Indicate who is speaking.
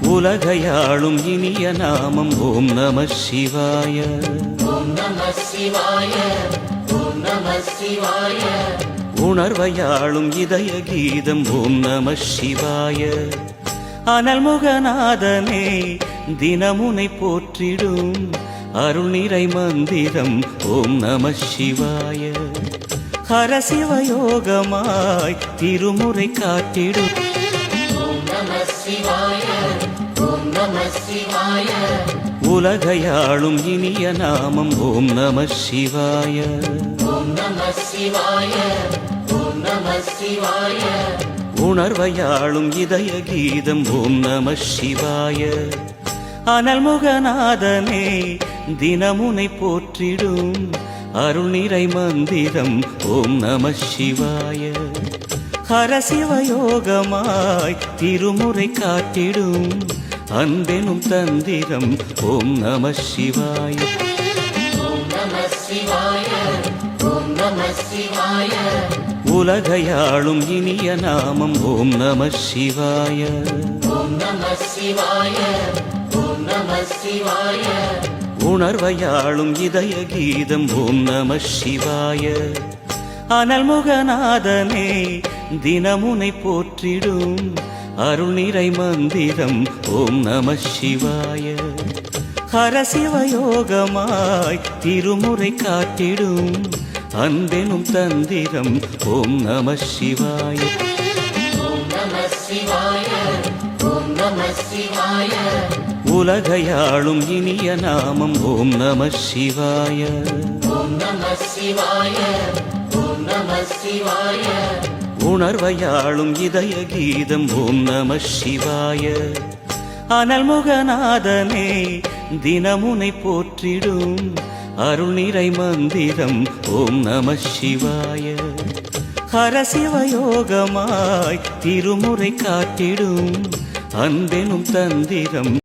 Speaker 1: உலகையாளும் இனிய நாமம் ஓம் நம சிவாய. உணர்வையாளும் இதய கீதம் ஓம் நம சிவாய. அனல்முகநாதனே தினமுனை போற்றிடும் அருள் நிறை மந்திரம் ஓம் நம சிவாய. ஹரசிவயோகமாய் திருமுறை காட்டிடும் உலகையாளும் இனிய நாமம் ஓம் நம சிவாய. உணர்வையாளும் இதய கீதம் ஓம் நம சிவாய. அனல்முகநாதனே தினமுனை போற்றிடும் அருள் நிறை மந்திரம் ஓம் நம சிவாய. ஹரசிவயோகமாய் திருமுறை காட்டிடும் அன்பெனும் தந்திரம் ஓம் நம சிவாய. உலகையாளும் இனிய நாமம் ஓம் நம சிவாய. உணர்வையாளும் இதய கீதம் ஓம் நம சிவாய. அனல்முகநாதனே தினமுனை போற்றிடும் அருள் நிறை மந்திரம் ஓம் நம சிவாய. ஹரசிவயோகமாய் திருமுறை காட்டிடும் அன்பெனும் தந்திரம் ஓம் நம சிவாய. உலகையாளும் இனிய நாமம் ஓம் நம சிவாய. உணர்வையாளும் இதய கீதம் ஓம் நம சிவாய. அனல்முகநாதனே தினமுனை போற்றிடும் அருள் நிறை மந்திரம் ஓம் நம சிவாய. ஹரசிவயோகமாய் திருமுறை காட்டிடும் அன்பெனும் தந்திரம்